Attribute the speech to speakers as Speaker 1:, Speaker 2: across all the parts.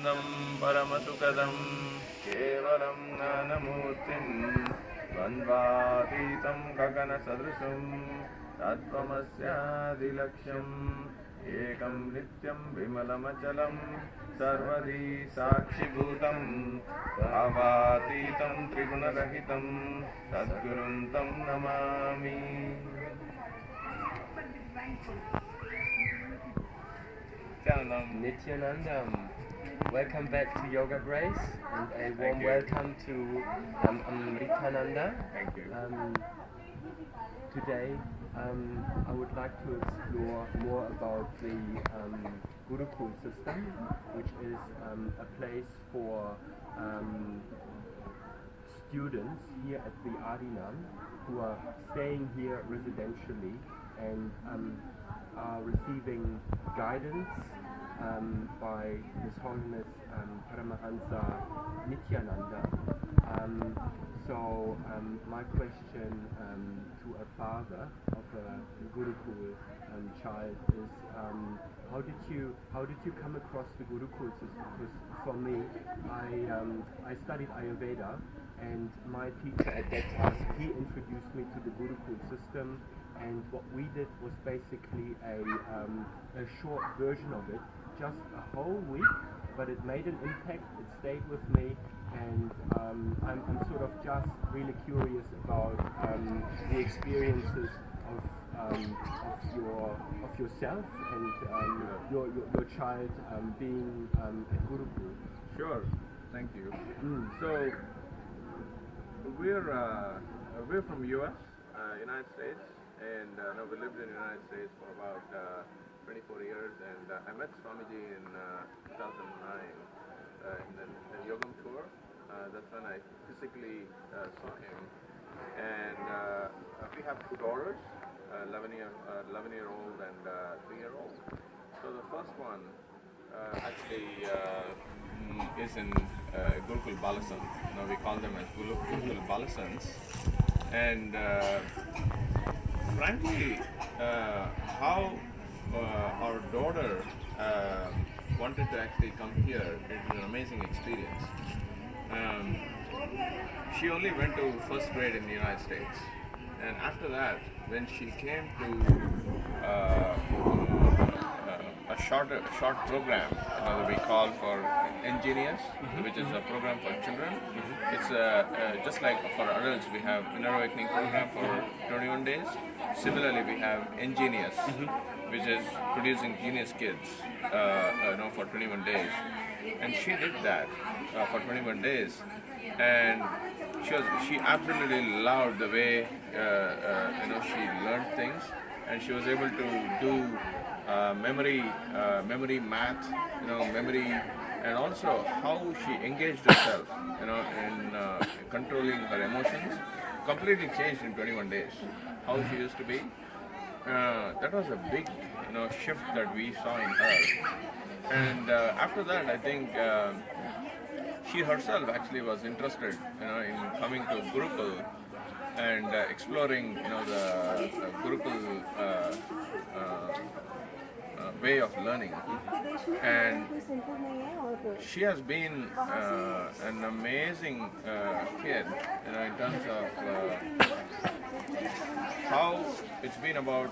Speaker 1: परमसुखदं केवलं ज्ञानमूर्तिं द्वन्द्वातीतं गगनसदृशं तत्त्वमस्यादिलक्ष्यम् एकं नित्यं विमलमचलं सर्वधी साक्षिभूतं भावातीतं त्रिगुणरहितं सद्गुरुं तं Namami.
Speaker 2: Nityanandam, welcome back to Yoga Grace and a warm welcome to Amritananda.
Speaker 1: Thank you.
Speaker 2: Today I would like to explore more about the Gurukul system, which is a place for students here at the Adinam who are staying here residentially and are receiving guidance by His Holiness Paramahansa Nityananda. So my question to a father of a Gurukul child is, how did you come across the Gurukul system? Because for me, I studied Ayurveda, and my teacher at that time, he introduced me to the Gurukul system. And what we did was basically a short version of it, just a whole week, but it made an impact, it stayed with me, and I'm sort of just really curious about the experiences of yourself and your child being at Gurukul.
Speaker 1: Sure, thank you. So we're from US, United States. And now we lived in the United States for about 24 years, and I met Swamiji in 2009 in the Yogam tour. That's when I physically saw him. And we have two daughters, 11-year-old and 3-year-old. So the first one actually is in Gurukul Balasant. Now we call them as Gurukul Balasants. And frankly, how our daughter wanted to actually come here, it was an amazing experience. She only went to first grade in the United States, and after that, when she came to a short program that we call for Engineers, which is a program for children. It's just like for adults, we have Inner Awakening program for 21 days. Similarly, we have Engineers, which is producing genius kids, for 21 days. And she did that for 21 days, and she absolutely loved the way she learned things, and she was able to do memory math, memory, and also how she engaged herself, in controlling her emotions. Completely changed in 21 days. How she used to be. That was a big, shift that we saw in her. And after that, I think she herself actually was interested, in coming to Gurukul and exploring, the Gurukul way of learning. And she has been an amazing kid, in terms of how it's been about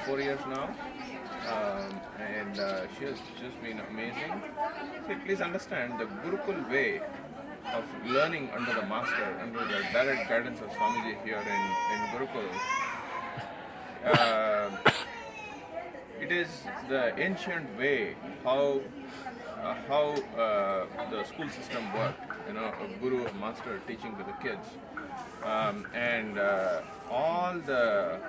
Speaker 1: 4 years now. And she has just been amazing. So please understand the Gurukul way of learning under the master, under the direct guidance of Swamiji here in Gurukul. It is the ancient way how the school system worked. A guru, a master teaching to the kids, and all the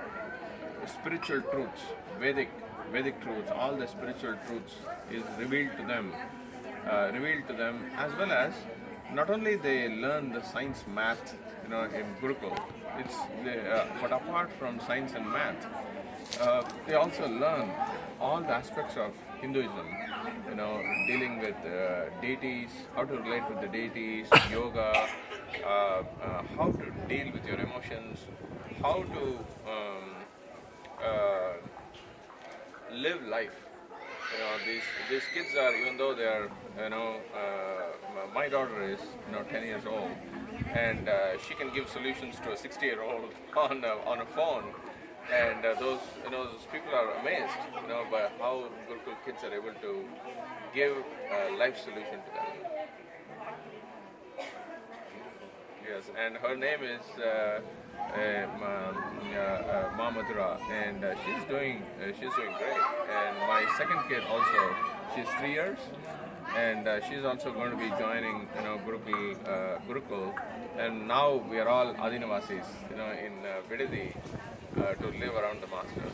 Speaker 1: spiritual truths, Vedic truths, all the spiritual truths is revealed to them, as well as not only they learn the science, math, in Gurukul. But apart from science and math, they also learn all the aspects of Hinduism, dealing with deities, how to relate with the deities, yoga, how to deal with your emotions, how to live life. these kids are, even though they are, my daughter is 10 years old, and she can give solutions to a 60-year-old on a phone, and those people are amazed, by how Gurukul kids are able to give a life solution to them. Yes, and her name is Mamadura, and she's doing great. And my second kid also, she's 3 years, and she's also going to be joining Gurukul, and now we are all Adinavasis, in Vidadi to live around the master.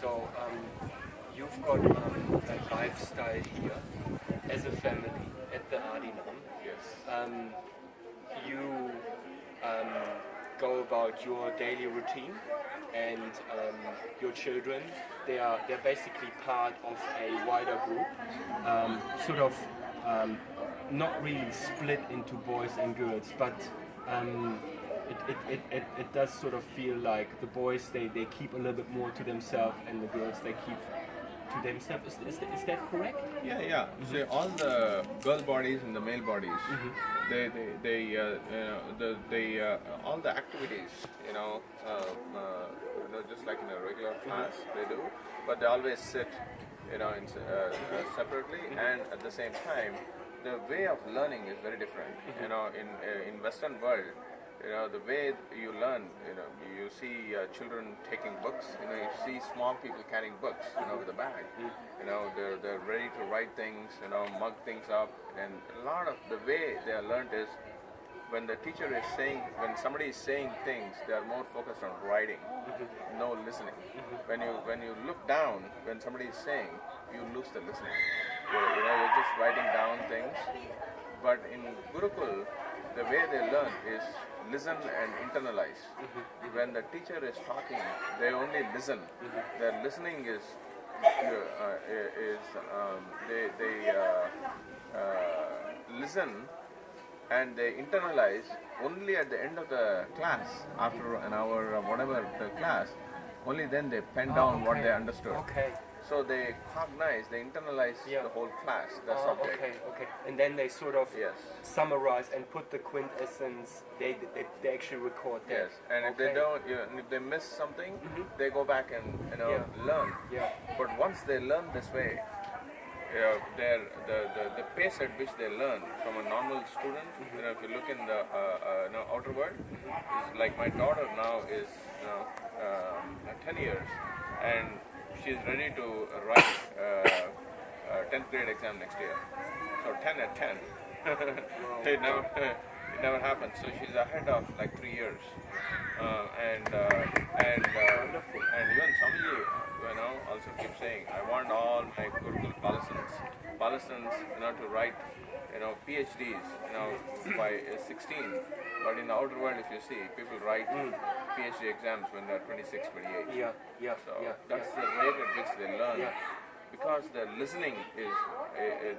Speaker 2: So you've got a lifestyle here as a family at the Adinam.
Speaker 1: Yes.
Speaker 2: You go about your daily routine, and your children, they're basically part of a wider group, sort of not really split into boys and girls, but it does sort of feel like the boys they keep a little bit more to themselves, and the girls they keep to themselves. Is that correct?
Speaker 1: Yeah. So all the girl bodies and the male bodies, all the activities, just like in a regular class they do, but they always sit, separately, and at the same time, the way of learning is very different. In Western world, the way you learn, you see children taking books, you see small people carrying books, with a bag, they're ready to write things, mug things up, and a lot of the way they are learned is when the teacher is saying, when somebody is saying things, they are more focused on writing, no listening. When you look down, when somebody is saying, you lose the listening. You're just writing down things. But in Gurukul, the way they learn is listen and internalize. When the teacher is talking, they only listen. Their listening is they listen and they internalize only at the end of the class, after an hour or whatever the class. Only then they pen down what they understood.
Speaker 2: Okay.
Speaker 1: So they cognize, they internalize the whole class, the subject.
Speaker 2: Okay. And then they sort of
Speaker 1: Yes.
Speaker 2: summarize and put the quintessence. They actually record that.
Speaker 1: Yes, and if they don't, if they miss something, they go back and learn.
Speaker 2: Yeah.
Speaker 1: But once they learn this way, the pace at which they learn from a normal student, if you look in the outer world, is like my daughter now is 10 years, and she's ready to write 10th grade exam next year. So 10 at 10. It never happened. So she's ahead of like 3 years. And even Swamiji, also keep saying, I want all my Gurukul Palasans, to write, PhDs, by 16. But in the outer world, if you see, people write PhD exams when they're 26, 28. So that's the rate at which they learn. Because their listening is,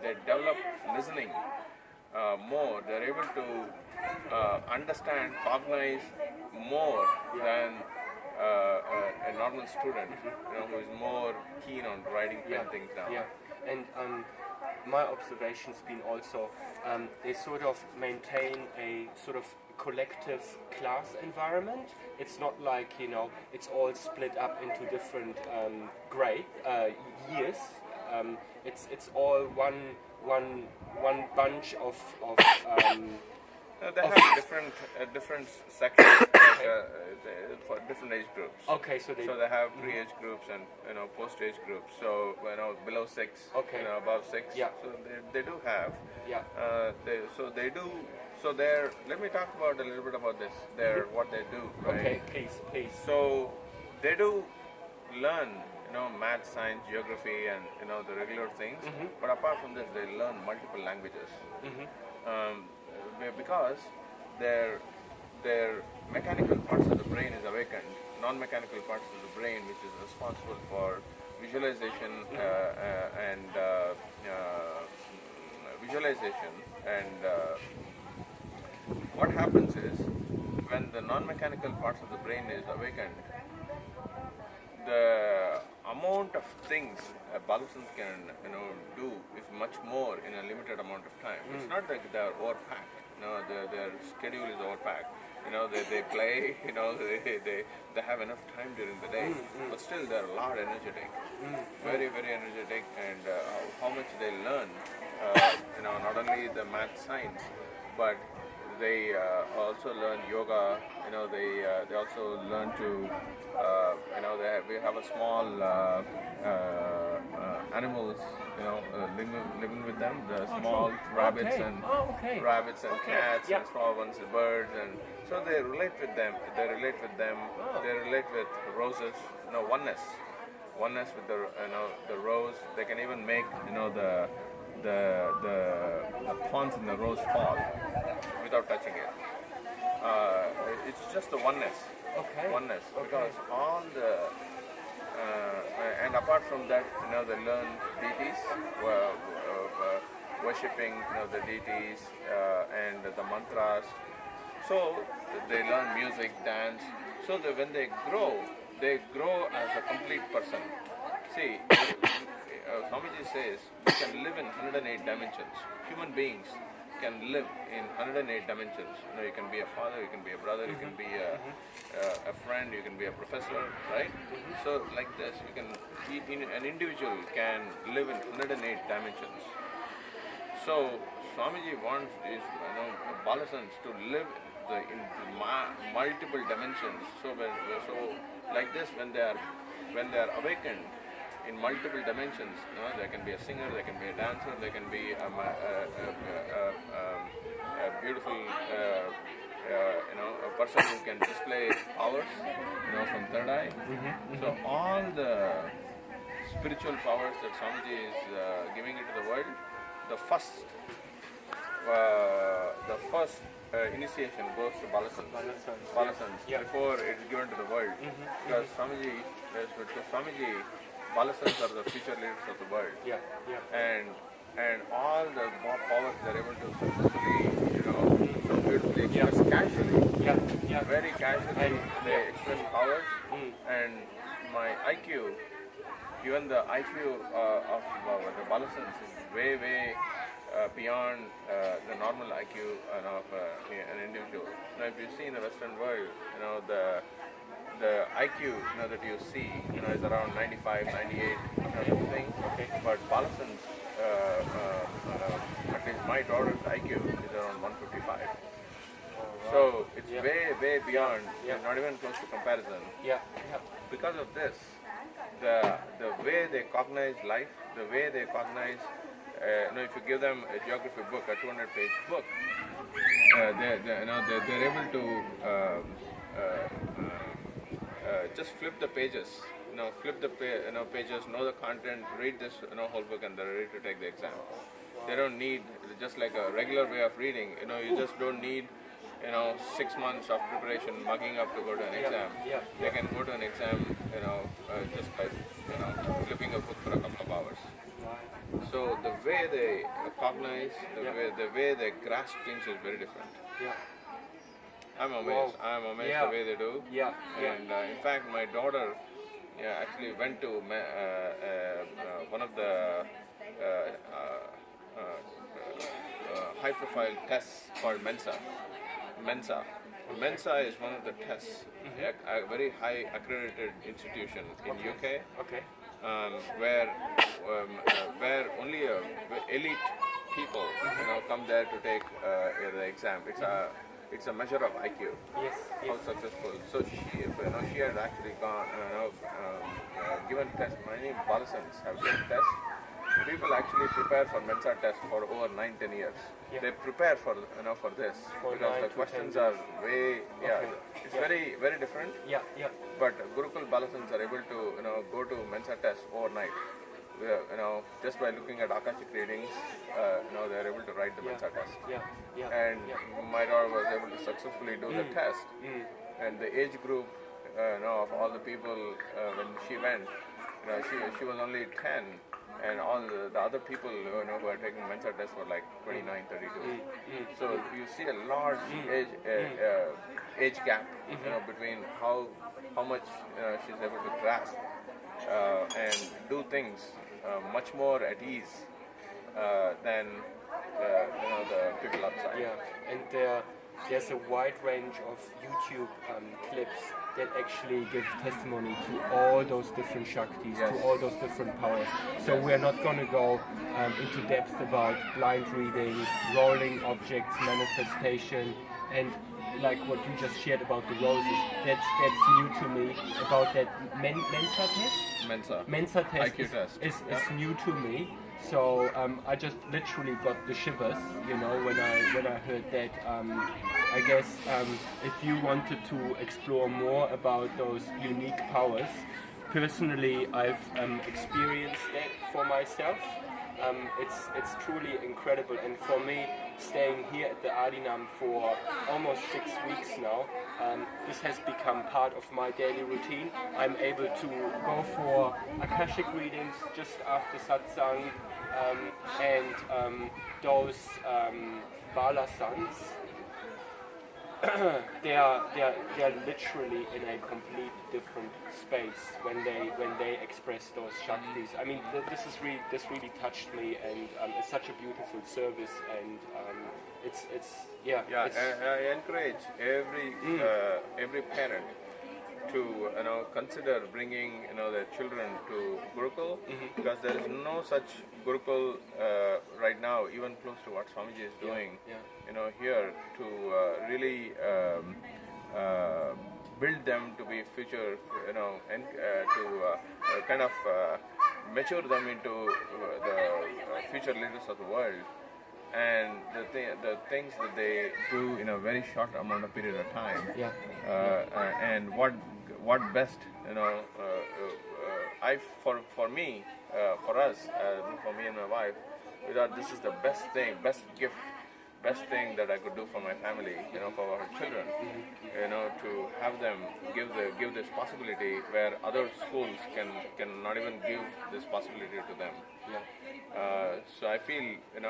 Speaker 1: they develop listening more. They're able to understand, cognize more than a normal student, who is more keen on writing things down.
Speaker 2: And my observation's been also they sort of maintain a sort of collective class environment. It's not like it's all split up into different grade years. It's all one bunch of
Speaker 1: they have different sections for different age groups.
Speaker 2: Okay, so they
Speaker 1: have pre-age groups and post-age groups. So below 6, above 6. So they do have. Let me talk about a little bit about this. What they do. Right?
Speaker 2: Okay, please.
Speaker 1: So they do learn math, science, geography, and the regular things. But apart from this, they learn multiple languages. Because their mechanical parts of the brain is awakened, non-mechanical parts of the brain, which is responsible for visualization and what happens is when the non-mechanical parts of the brain is awakened, amount of things a balloons can do is much more in a limited amount of time. It's not like they're overpacked. Their schedule is overpacked. They play. They have enough time during the day, but still they're a lot energetic, very very energetic, and how much they learn. Not only the math science, but they also learn yoga. They also learn to we have a small animals living with them, the small rabbits
Speaker 2: Okay.
Speaker 1: and
Speaker 2: Okay.
Speaker 1: rabbits and
Speaker 2: Okay.
Speaker 1: cats
Speaker 2: Yeah.
Speaker 1: and small ones, the birds, and so they relate with them.
Speaker 2: Oh.
Speaker 1: They relate with roses. Oneness with the rose. They can even make the pawns in the rose fall without touching it. It's just the oneness.
Speaker 2: Okay.
Speaker 1: Oneness,
Speaker 2: Okay.
Speaker 1: because all the and apart from that, they learn deities, worshipping the deities and the mantras. So they learn music, dance. So that when they grow as a complete person. See, Swamiji says we can live in 108 dimensions. Human beings can live in 108 dimensions. You can be a father, you can be a brother, you can be a friend, you can be a professor, right? So like this, an individual can live in 108 dimensions. So Swamiji wants is Balasans to live in multiple dimensions. So like this, when they are awakened in multiple dimensions, there can be a singer, there can be a dancer, there can be a beautiful a person who can display powers from third eye. So all the spiritual powers that Swamiji is giving it to the world, the first initiation goes to Balasans
Speaker 2: Yeah.
Speaker 1: before it's given to the world. Because Swamiji, Balasans are the future leaders of the world.
Speaker 2: Yeah.
Speaker 1: And all the powers they're able to successfully, so beautifully express casually.
Speaker 2: Yeah.
Speaker 1: Very casually they express powers. And my IQ, even the IQ of the Balasans is way beyond the normal IQ of an individual. Now, if you see in the Western world, the IQ that you see is around 95, 98 something.
Speaker 2: Okay.
Speaker 1: But Balasans, at least my daughter's IQ is around 155. So it's way beyond, not even close to comparison.
Speaker 2: Yeah.
Speaker 1: Because of this, the way they cognize life, the way they cognize, if you give them a geography book, a 200-page book, they're able to just flip the pages, pages, know the content, read this whole book, and they're ready to take the exam. They don't need, just like a regular way of reading, you just don't need 6 months of preparation, mugging up to go to an exam. They can go to an exam, just by, flipping a book for a couple of hours. So the way they cognize, the way they grasp things is very different. I'm amazed. I'm amazed the way they do. And in fact, my daughter actually went to one of the high-profile tests called Mensa. Mensa is one of the tests, a very high accredited institution in UK, where only elite people come there to take the exam. It's a measure of IQ. How successful. So she had actually gone given tests. Many Balasans have given tests. People actually prepare for Mensa test for over 9-10 years. They prepare for this because the questions are way it's very very different. But Gurukul Balasans are able to go to Mensa test overnight. Just by looking at Akashic readings, they are able to write the Mensa test. And my daughter was able to successfully do the test. And the age group, of all the people when she went, she was only 10. And all the other people who are taking Mensa tests were like 29, 32. So you see a large age gap between how much she's able to grasp and do things much more at ease than the people outside.
Speaker 2: Yeah, and there's a wide range of YouTube clips that actually give testimony to all those different Shaktis,
Speaker 1: Yes.
Speaker 2: to all those different powers. So we're not going to go into depth about blind reading, rolling objects, manifestation, and like what you just shared about the roses. That's new to me. About that Mensa test. Mensa test
Speaker 1: IQ test.
Speaker 2: is new to me. So I just literally got the shivers, you know, when I heard that. I guess if you wanted to explore more about those unique powers, personally I've experienced that for myself. It's truly incredible, and for me, staying here at the Adinam for almost 6 weeks now, this has become part of my daily routine. I'm able to go for Akashic readings just after satsang, and those balasans. they are literally in a complete different space when they express those shaktis. I mean, this really touched me, and it's such a beautiful service, and it's
Speaker 1: And I encourage every parent to consider bringing their children to Gurukul, because there is no such Gurukul right now, even close to what Swamiji is doing. Here to really build them to be future, and to kind of mature them into the future leaders of the world. And the things that they do in a very short amount of period of time, and what best, for me, for us, for me and my wife, we thought this is the best thing, best gift, best thing that I could do for my family, for our children, to have them give this possibility where other schools can not even give this possibility to them. So I feel,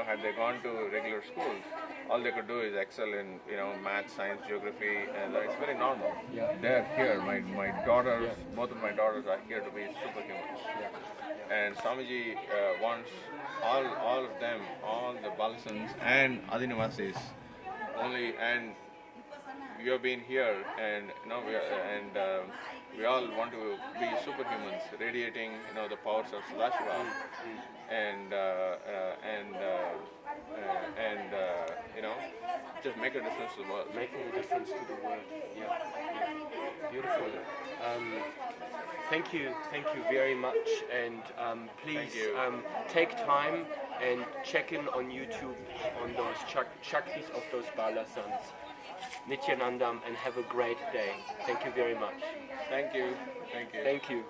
Speaker 1: had they gone to regular schools, all they could do is excel in, math, science, geography, and it's very normal. They're here. My daughters, both of my daughters are here to be superhumans. And Swamiji wants all of them, all the Balasans and Adinavasis, and you have been here, and we all want to be superhumans, radiating the powers of Sadashiva, and just make a difference to the world.
Speaker 2: Making a difference to the world. Beautiful. Thank you very much, and please take time and check in on YouTube on those Shaktis of those Balasans. Nityanandam, and have a great day. Thank you very much.
Speaker 1: Thank you.
Speaker 2: Thank you.